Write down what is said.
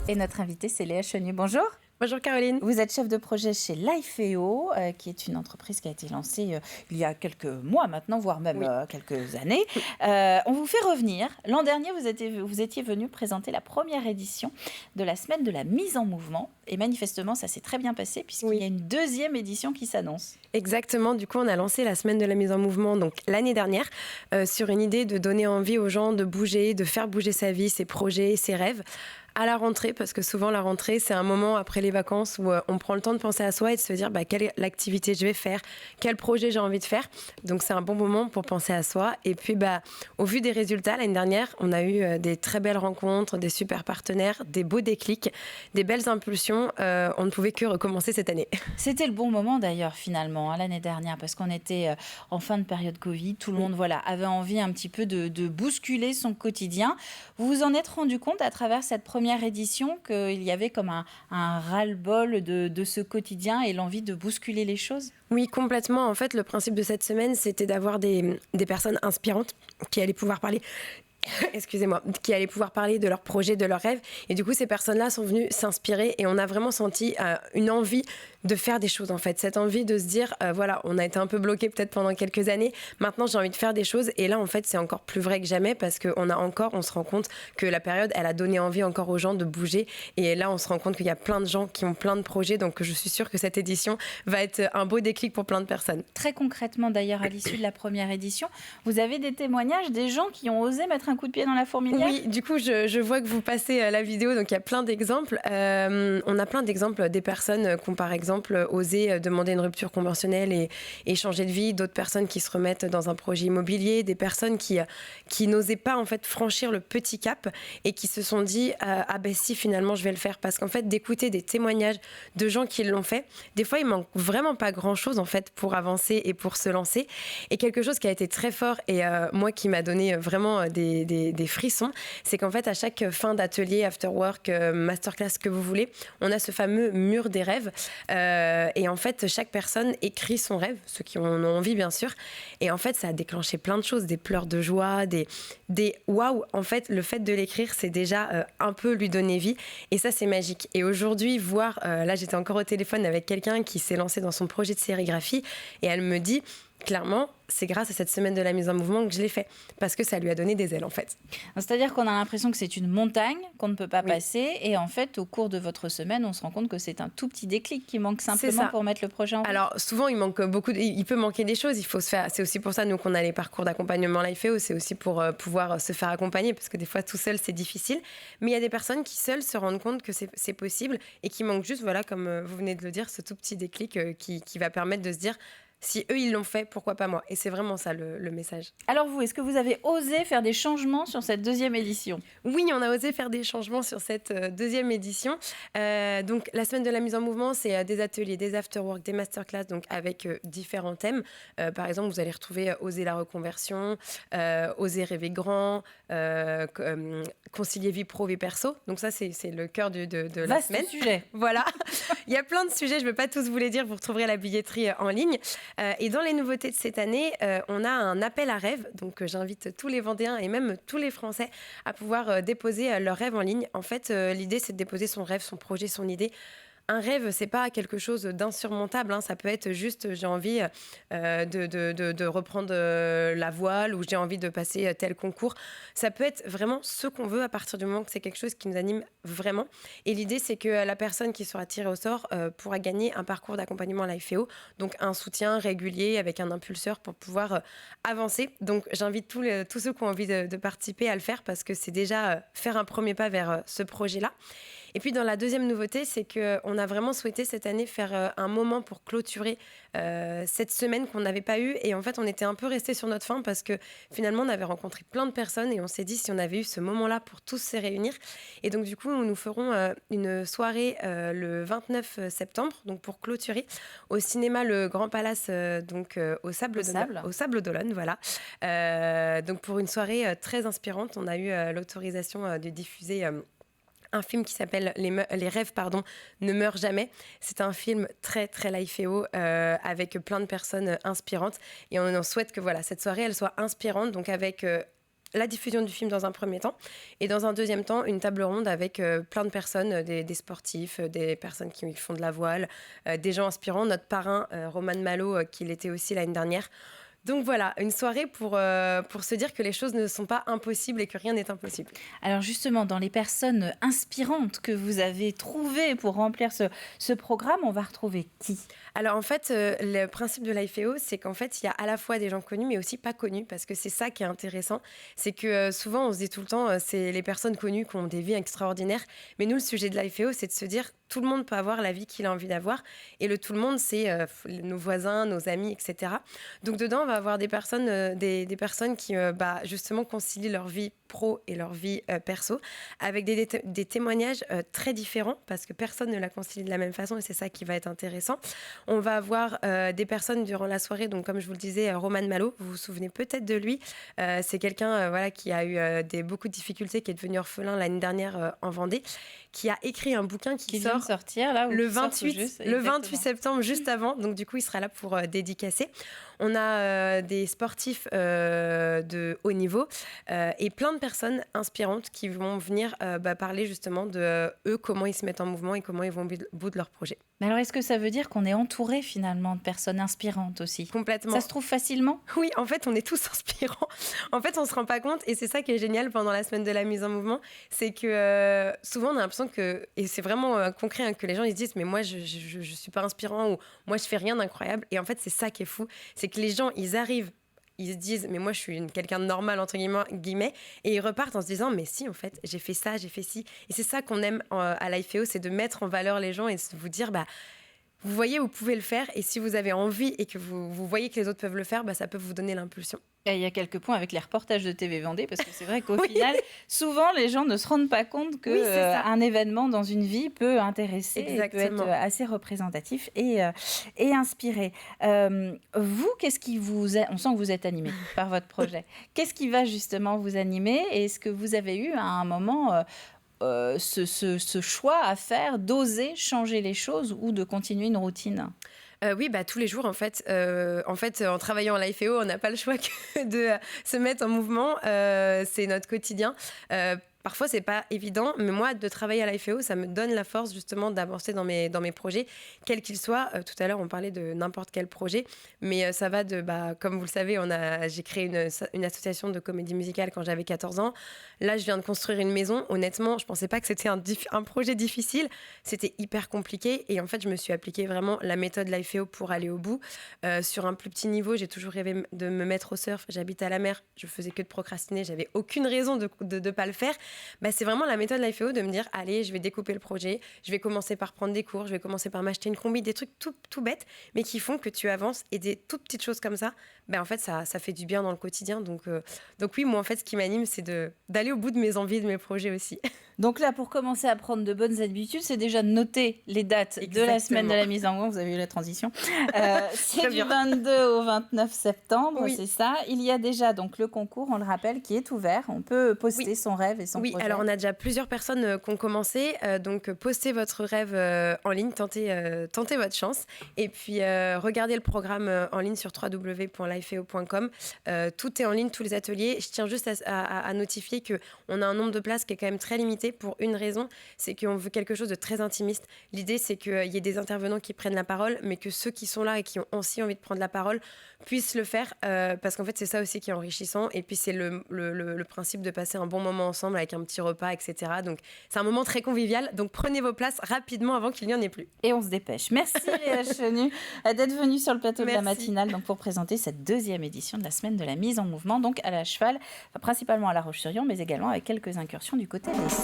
Et notre invitée, c'est Léa Chenu. Bonjour. Bonjour Caroline. Vous êtes chef de projet chez Lifeo, qui est une entreprise qui a été lancée il y a quelques mois maintenant, voire même quelques années. On vous fait revenir. L'an dernier, vous étiez venu présenter la première édition de la semaine de la mise en mouvement. Et manifestement, ça s'est très bien passé puisqu'il y a une deuxième édition qui s'annonce. Exactement. Du coup, on a lancé la semaine de la mise en mouvement donc l'année dernière sur une idée de donner envie aux gens de bouger, de faire bouger sa vie, ses projets, ses rêves. À la rentrée, parce que souvent la rentrée, c'est un moment après les vacances où on prend le temps de penser à soi et de se dire quelle activité je vais faire, quel projet j'ai envie de faire. Donc c'est un bon moment pour penser à soi. Et puis au vu des résultats, l'année dernière, on a eu des très belles rencontres, des super partenaires, des beaux déclics, des belles impulsions. On ne pouvait que recommencer cette année. C'était le bon moment d'ailleurs finalement, l'année dernière, parce qu'on était en fin de période Covid. Tout le monde avait envie un petit peu de bousculer son quotidien. Vous vous en êtes rendu compte à travers cette première édition qu'il y avait comme un ras-le-bol de ce quotidien et l'envie de bousculer les choses? Oui, complètement. En fait, le principe de cette semaine, c'était d'avoir des personnes inspirantes qui allaient pouvoir parler qui allaient pouvoir parler de leurs projets, de leurs rêves. Et du coup, ces personnes-là sont venues s'inspirer et on a vraiment senti une envie de faire des choses, en fait. Cette envie de se dire, on a été un peu bloqué peut-être pendant quelques années. Maintenant, j'ai envie de faire des choses. Et là, en fait, c'est encore plus vrai que jamais parce on se rend compte que la période, elle a donné envie encore aux gens de bouger. Et là, on se rend compte qu'il y a plein de gens qui ont plein de projets. Donc, je suis sûre que cette édition va être un beau déclic pour plein de personnes. Très concrètement, d'ailleurs, à l'issue de la première édition, vous avez des témoignages des gens qui ont osé mettre un coup de pied dans la fourmilière? Oui, du coup, je vois que vous passez la vidéo, donc il y a plein d'exemples. On a plein d'exemples des personnes qui ont, par exemple, osé demander une rupture conventionnelle et changer de vie, d'autres personnes qui se remettent dans un projet immobilier, des personnes qui n'osaient pas, en fait, franchir le petit cap et qui se sont dit si, finalement, je vais le faire. Parce qu'en fait, d'écouter des témoignages de gens qui l'ont fait, des fois, il manque vraiment pas grand-chose, en fait, pour avancer et pour se lancer. Et quelque chose qui a été très fort et moi, qui m'a donné vraiment des frissons, c'est qu'en fait, à chaque fin d'atelier, after work, masterclass que vous voulez, on a ce fameux mur des rêves. Et en fait, chaque personne écrit son rêve, ceux qui en ont envie, bien sûr. Et en fait, ça a déclenché plein de choses, des pleurs de joie, des waouh. En fait, le fait de l'écrire, c'est déjà un peu lui donner vie. Et ça, c'est magique. Et aujourd'hui, là, j'étais encore au téléphone avec quelqu'un qui s'est lancé dans son projet de sérigraphie et elle me dit, clairement, c'est grâce à cette semaine de la mise en mouvement que je l'ai fait, parce que ça lui a donné des ailes, en fait. C'est-à-dire qu'on a l'impression que c'est une montagne qu'on ne peut pas passer, et en fait, au cours de votre semaine, on se rend compte que c'est un tout petit déclic qui manque simplement pour mettre le projet en route. Alors, souvent, il peut manquer des choses, il faut se faire. C'est aussi pour ça, nous, qu'on a les parcours d'accompagnement Lifeo, c'est aussi pour pouvoir se faire accompagner, parce que des fois, tout seul, c'est difficile. Mais il y a des personnes qui, seules, se rendent compte que c'est possible, et qui manquent juste, comme vous venez de le dire, ce tout petit déclic qui va permettre de se dire, si eux, ils l'ont fait, pourquoi pas moi? Et c'est vraiment ça le message. Alors vous, est-ce que vous avez osé faire des changements sur cette deuxième édition? Oui, on a osé faire des changements sur cette deuxième édition. Donc la semaine de la mise en mouvement, c'est des ateliers, des after-work, des masterclass, donc avec différents thèmes. Par exemple, vous allez retrouver oser la reconversion, oser rêver grand, concilier vie pro, vie perso. Donc ça, c'est le cœur de la semaine. Vaste sujet. Voilà. Il y a plein de sujets, je ne vais pas tous vous les dire, vous retrouverez la billetterie en ligne. Et dans les nouveautés de cette année, on a un appel à rêves. Donc j'invite tous les Vendéens et même tous les Français à pouvoir déposer leurs rêves en ligne. En fait, l'idée, c'est de déposer son rêve, son projet, son idée. Un rêve, c'est pas quelque chose d'insurmontable, hein. Ça peut être juste, j'ai envie de reprendre la voile, ou j'ai envie de passer tel concours. Ça peut être vraiment ce qu'on veut à partir du moment que c'est quelque chose qui nous anime vraiment. Et l'idée, c'est que la personne qui sera tirée au sort pourra gagner un parcours d'accompagnement Lifeo, donc un soutien régulier avec un impulseur pour pouvoir avancer. Donc j'invite tous ceux qui ont envie de participer à le faire, parce que c'est déjà faire un premier pas vers ce projet-là. Et puis dans la deuxième nouveauté, c'est qu'on a vraiment souhaité cette année faire un moment pour clôturer cette semaine qu'on n'avait pas eue. Et en fait, on était un peu resté sur notre faim, parce que finalement, on avait rencontré plein de personnes et on s'est dit si on avait eu ce moment-là pour tous se réunir. Et donc du coup, nous ferons une soirée le 29 septembre, donc pour clôturer, au cinéma Le Grand Palace, au Sable d'Olonne, voilà. Donc pour une soirée très inspirante, on a eu l'autorisation de diffuser un film qui s'appelle Les rêves ne meurent jamais. C'est un film très très Lifeo avec plein de personnes inspirantes, et on souhaite que cette soirée elle soit inspirante, donc avec la diffusion du film dans un premier temps, et dans un deuxième temps, une table ronde avec plein de personnes, des sportifs, des personnes qui font de la voile, des gens inspirants. Notre parrain, Roman Malo, qui l'était aussi l'année dernière. Donc voilà, une soirée pour se dire que les choses ne sont pas impossibles et que rien n'est impossible. Alors justement, dans les personnes inspirantes que vous avez trouvées pour remplir ce programme, on va retrouver qui ? Alors en fait, le principe de l'IFEO, c'est qu'en fait, il y a à la fois des gens connus, mais aussi pas connus, parce que c'est ça qui est intéressant. C'est que souvent, on se dit tout le temps, c'est les personnes connues qui ont des vies extraordinaires. Mais nous, le sujet de l'IFEO, c'est de se dire, tout le monde peut avoir la vie qu'il a envie d'avoir. Et le tout le monde, c'est nos voisins, nos amis, etc. Donc dedans, on va avoir des personnes, des personnes qui, justement, concilient leur vie pro et leur vie perso, avec des témoignages très différents, parce que personne ne la concilie de la même façon, et c'est ça qui va être intéressant. On va avoir des personnes durant la soirée, donc comme je vous le disais, Roman Malo, vous vous souvenez peut-être de lui. C'est quelqu'un qui a eu beaucoup de difficultés, qui est devenu orphelin l'année dernière en Vendée, qui a écrit un bouquin qui sort vient de sortir, là, le 28 septembre, juste avant. Donc du coup, il sera là pour dédicacer. On a des sportifs de haut niveau et plein de personnes inspirantes qui vont venir parler justement de eux, comment ils se mettent en mouvement et comment ils vont au bout de leur projet. Mais alors, est-ce que ça veut dire qu'on est entouré finalement de personnes inspirantes aussi ? Complètement. Ça se trouve facilement ? Oui, en fait, on est tous inspirants. En fait, on ne se rend pas compte, et c'est ça qui est génial pendant la semaine de la mise en mouvement, c'est que souvent on a l'impression que, et c'est vraiment concret, que les gens ils se disent mais moi je suis pas inspirant, ou moi je fais rien d'incroyable, et en fait c'est ça qui est fou, c'est que les gens ils arrivent, ils se disent mais moi je suis quelqu'un de normal entre guillemets, et ils repartent en se disant mais si, en fait j'ai fait ça, j'ai fait ci, et c'est ça qu'on aime à l'IFEO, c'est de mettre en valeur les gens et de vous dire vous voyez, vous pouvez le faire, et si vous avez envie et que vous voyez que les autres peuvent le faire, ça peut vous donner l'impulsion. Et il y a quelques points avec les reportages de TV Vendée, parce que c'est vrai qu'au final, souvent, les gens ne se rendent pas compte qu'un événement dans une vie peut intéresser, et peut être assez représentatif et inspiré. Vous, qu'est-ce qui vous... On sent que vous êtes animé par votre projet. Qu'est-ce qui va justement vous animer ? Et est-ce que vous avez eu à un moment... ce choix à faire, d'oser changer les choses ou de continuer une routine ? Oui, tous les jours, en fait, en travaillant à l'IFEO, on n'a pas le choix que de se mettre en mouvement. C'est notre quotidien. Parfois, c'est pas évident, mais moi, de travailler à l'IFEO, ça me donne la force justement d'avancer dans mes projets, quels qu'ils soient. Tout à l'heure, on parlait de n'importe quel projet, mais ça va de, comme vous le savez, j'ai créé une association de comédie musicale quand j'avais 14 ans. Là, je viens de construire une maison. Honnêtement, je pensais pas que c'était un projet difficile. C'était hyper compliqué, et en fait, je me suis appliqué vraiment la méthode l'IFEO pour aller au bout. Sur un plus petit niveau, j'ai toujours rêvé de me mettre au surf. J'habite à la mer, je faisais que de procrastiner, j'avais aucune raison de pas le faire. C'est vraiment la méthode l'IFEO de me dire allez, je vais découper le projet, je vais commencer par prendre des cours, je vais commencer par m'acheter une combi, des trucs tout bêtes, mais qui font que tu avances, et des toutes petites choses comme ça, en fait ça fait du bien dans le quotidien. Donc oui, moi en fait ce qui m'anime, c'est d'aller au bout de mes envies, de mes projets aussi. Donc là, pour commencer à prendre de bonnes habitudes, c'est déjà de noter les dates de la semaine de la mise en mouvement. Vous avez eu la transition. C'est du 22 au 29 septembre, oui. C'est ça. Il y a déjà donc le concours, on le rappelle, qui est ouvert. On peut poster son rêve et son projet. Oui, alors on a déjà plusieurs personnes qui ont commencé. Donc postez votre rêve en ligne, tentez votre chance. Et puis regardez le programme en ligne sur www.lifeo.com. Tout est en ligne, tous les ateliers. Je tiens juste à notifier qu'on a un nombre de places qui est quand même très limité, pour une raison, c'est qu'on veut quelque chose de très intimiste. L'idée, c'est qu'il y ait des intervenants qui prennent la parole, mais que ceux qui sont là et qui ont aussi envie de prendre la parole puissent le faire, parce qu'en fait, c'est ça aussi qui est enrichissant. Et puis, c'est le principe de passer un bon moment ensemble avec un petit repas, etc. Donc, c'est un moment très convivial. Donc, prenez vos places rapidement avant qu'il n'y en ait plus. Et on se dépêche. Merci Léa Chenu d'être venue sur le plateau de la matinale, donc, pour présenter cette deuxième édition de la semaine de la mise en mouvement, donc à la cheval, principalement à La Roche-sur-Yon, mais également avec quelques incursions du côté des Merci.